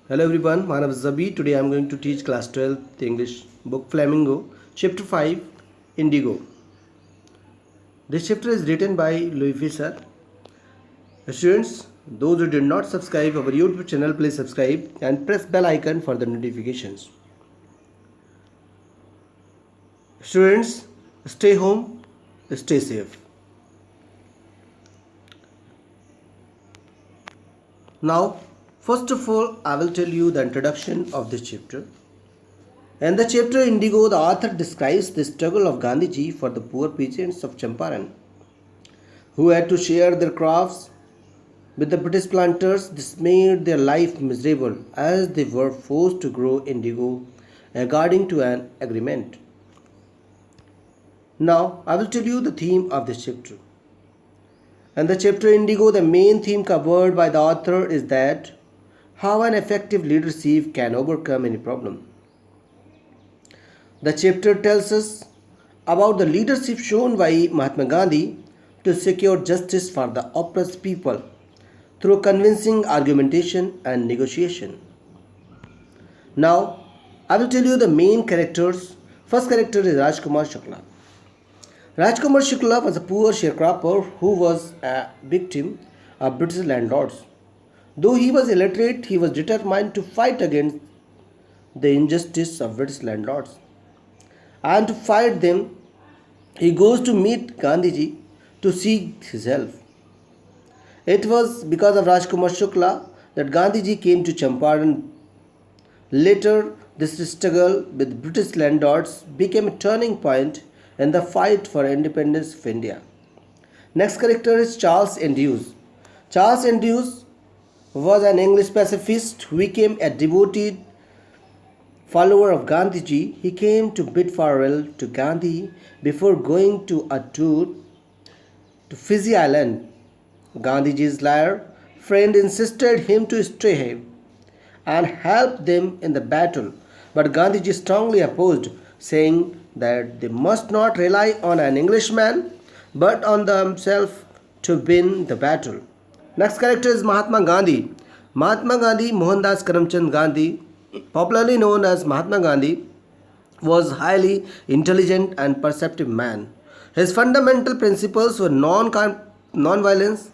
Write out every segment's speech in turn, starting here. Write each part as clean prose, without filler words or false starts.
Hello everyone, my name is Zabi. Today I am going to teach class 12 the English book Flamingo, chapter 5 Indigo. This chapter is written by Louis Visser. Students, those who did not subscribe our YouTube channel, please subscribe and press bell icon for the notifications. Students, stay home, stay safe. Now, first of all, I will tell you the introduction of this chapter. In the chapter Indigo, the author describes the struggle of Gandhiji for the poor peasants of Champaran, who had to share their crops with the British planters. This made their life miserable as they were forced to grow indigo according to an agreement. Now, I will tell you the theme of this chapter. In the chapter Indigo, the main theme covered by the author is that how an effective leadership can overcome any problem. The chapter tells us about the leadership shown by Mahatma Gandhi to secure justice for the oppressed people through convincing argumentation and negotiation. Now, I will tell you the main characters. First character is Rajkumar Shukla. Rajkumar Shukla was a poor sharecropper who was a victim of British landlords. Though he was illiterate, he was determined to fight against the injustice of British landlords. And to fight them, he goes to meet Gandhiji to seek his help. It was because of Rajkumar Shukla that Gandhiji came to Champaran. Later, this struggle with British landlords became a turning point in the fight for independence of India. Next character is Charles Andrews. Charles Andrews was an English pacifist who became a devoted follower of Gandhiji. He came to bid farewell to Gandhi before going to a tour to Fiji Island. Gandhiji's lawyer friend insisted him to stay and help them in the battle, but Gandhiji strongly opposed, saying that they must not rely on an Englishman but on themselves to win the battle. Next character is Mahatma Gandhi. Mahatma Gandhi, Mohandas Karamchand Gandhi, popularly known as Mahatma Gandhi, was highly intelligent and perceptive man. His fundamental principles were non-violence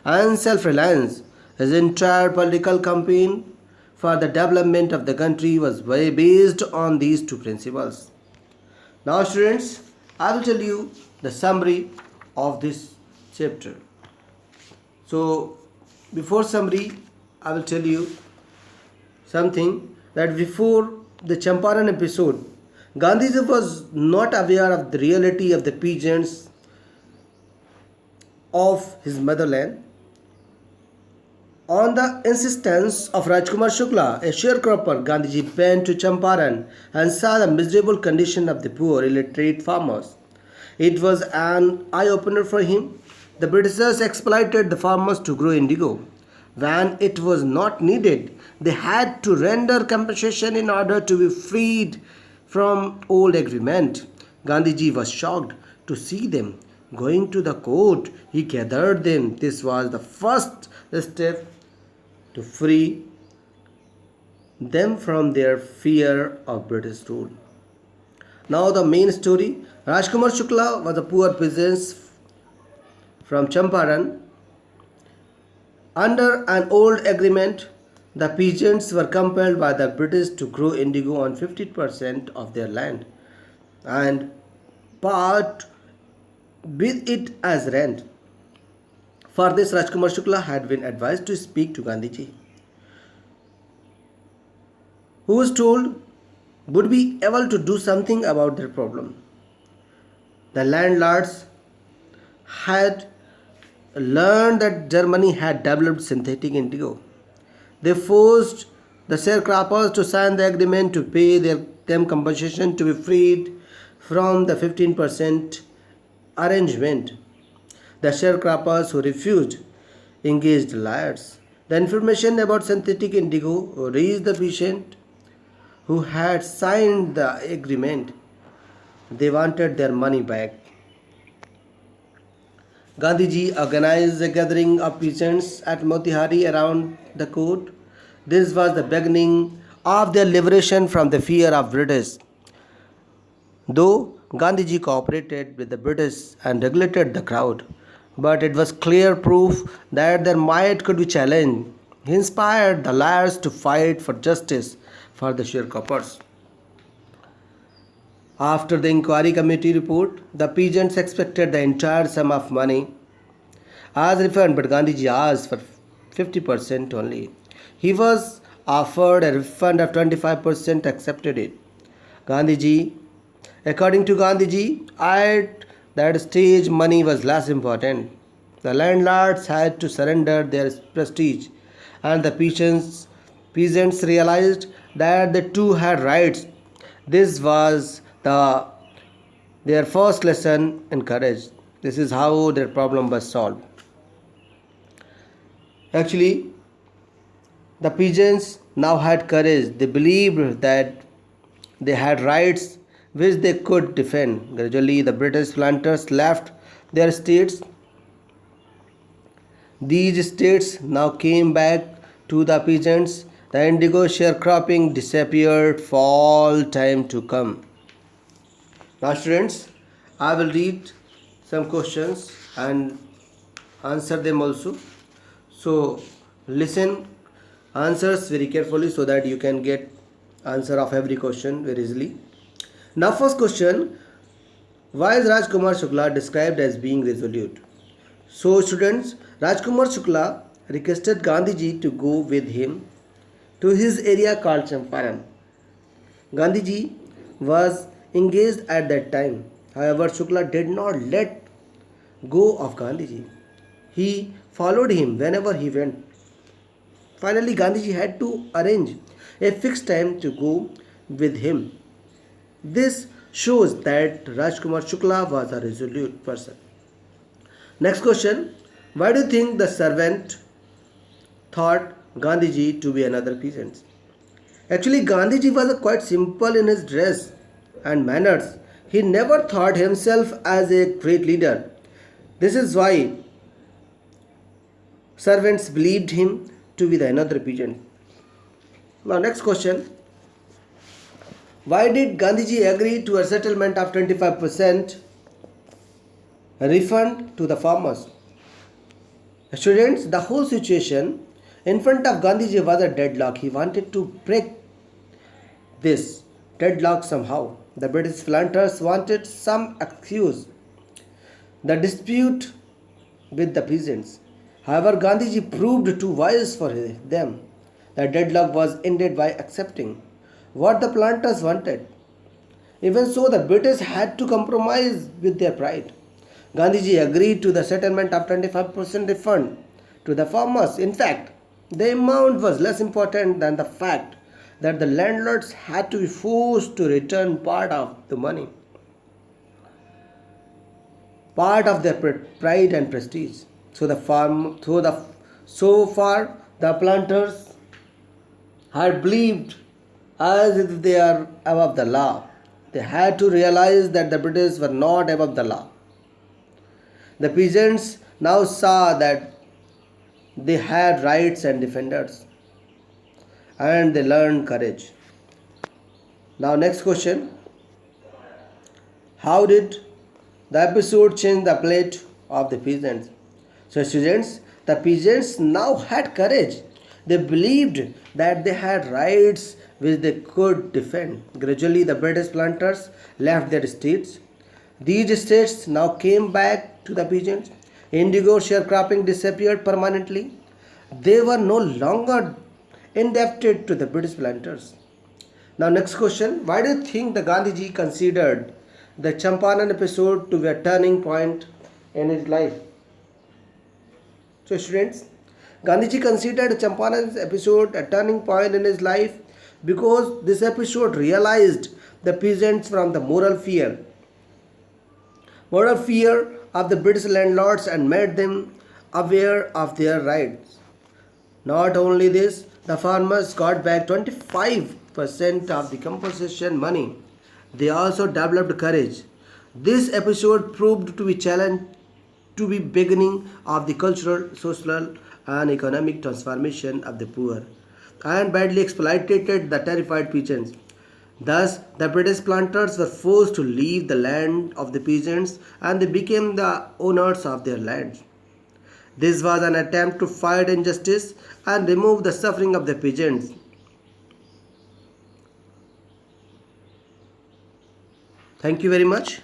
and self-reliance. His entire political campaign for the development of the country was based on these two principles. Now students, I will tell you the summary of this chapter. So before summary, I will tell you something that before the Champaran episode, Gandhiji was not aware of the reality of the peasants of his motherland. On the insistence of Rajkumar Shukla, a sharecropper, Gandhiji went to Champaran and saw the miserable condition of the poor illiterate farmers. It was an eye-opener for him. The Britishers exploited the farmers to grow indigo. When it was not needed, they had to render compensation in order to be freed from old agreement. Gandhiji was shocked to see them going to the court. He gathered them. This was the first step to free them from their fear of British rule. Now the main story. Rajkumar Shukla was a poor peasant from Champaran. Under an old agreement, the peasants were compelled by the British to grow indigo on 50% of their land and part with it as rent. For this, Rajkumar Shukla had been advised to speak to Gandhiji, who was told would be able to do something about their problem. The landlords had learned that Germany had developed synthetic indigo. They forced the sharecroppers to sign the agreement to pay them compensation to be freed from the 15% arrangement. The sharecroppers who refused engaged liars. The information about synthetic indigo reached the patient who had signed the agreement. They wanted their money back. Gandhiji organized a gathering of peasants at Motihari around the court. This was the beginning of their liberation from the fear of British. Though Gandhiji cooperated with the British and regulated the crowd, but it was clear proof that their might could be challenged. He inspired the lawyers to fight for justice for the sharecroppers. After the inquiry committee report, the peasants expected the entire sum of money as refund, but Gandhiji asked for 50% only. He was offered a refund of 25%, accepted it. Gandhiji, according to Gandhiji, at that stage money was less important. The landlords had to surrender their prestige, and the peasants realized that they too had rights. This was their first lesson in courage. This is how their problem was solved. Actually, the peasants now had courage. They believed that they had rights which they could defend. Gradually, the British planters left their states. These states now came back to the peasants. The indigo sharecropping disappeared for all time to come. Now, students, I will read some questions and answer them also. So, listen answers very carefully so that you can get answer of every question very easily. Now, first question: why is Rajkumar Shukla described as being resolute? So, students, Rajkumar Shukla requested Gandhiji to go with him to his area called Champaran. Gandhiji was engaged at that time. However, Shukla did not let go of Gandhiji. He followed him whenever he went. Finally, Gandhiji had to arrange a fixed time to go with him. This shows that Rajkumar Shukla was a resolute person. Next question: why do you think the servant thought Gandhiji to be another peasant? Actually, Gandhiji was quite simple in his dress and manners. He never thought himself as a great leader. This is why servants believed him to be the another peasant. Now, next question: why did Gandhiji agree to a settlement of 25% refund to the farmers? Students, the whole situation in front of Gandhiji was a deadlock. He wanted to break this deadlock somehow. The British planters wanted some excuse. The dispute with the peasants. However, Gandhiji proved too wise for them. The deadlock was ended by accepting what the planters wanted. Even so, the British had to compromise with their pride. Gandhiji agreed to the settlement of 25% refund to the farmers. In fact, the amount was less important than the fact that the landlords had to be forced to return part of the money, part of their pride and prestige. So far the planters had believed as if they are above the law. They had to realize that the British were not above the law. The peasants now saw that they had rights and defenders, and they learned courage. Now, next question: how did the episode change the plight of the peasants? So, students, the peasants now had courage. They believed that they had rights which they could defend. Gradually, the British planters left their states. These states now came back to the peasants. Indigo sharecropping disappeared permanently. They were no longer indebted to the British planters. Now, next question: why do you think the Gandhiji considered the Champaran episode to be a turning point in his life? So, students, Gandhiji considered Champaran's episode a turning point in his life because this episode realized the peasants from the moral fear of the British landlords and made them aware of their rights. Not only this, the farmers got back 25% of the compensation money. They also developed courage. This episode proved to be challenge to be beginning of the cultural, social and economic transformation of the poor. and badly exploited the terrified peasants. Thus, the British planters were forced to leave the land of the peasants and they became the owners of their lands. This was an attempt to fight injustice and remove the suffering of the peasants. Thank you very much.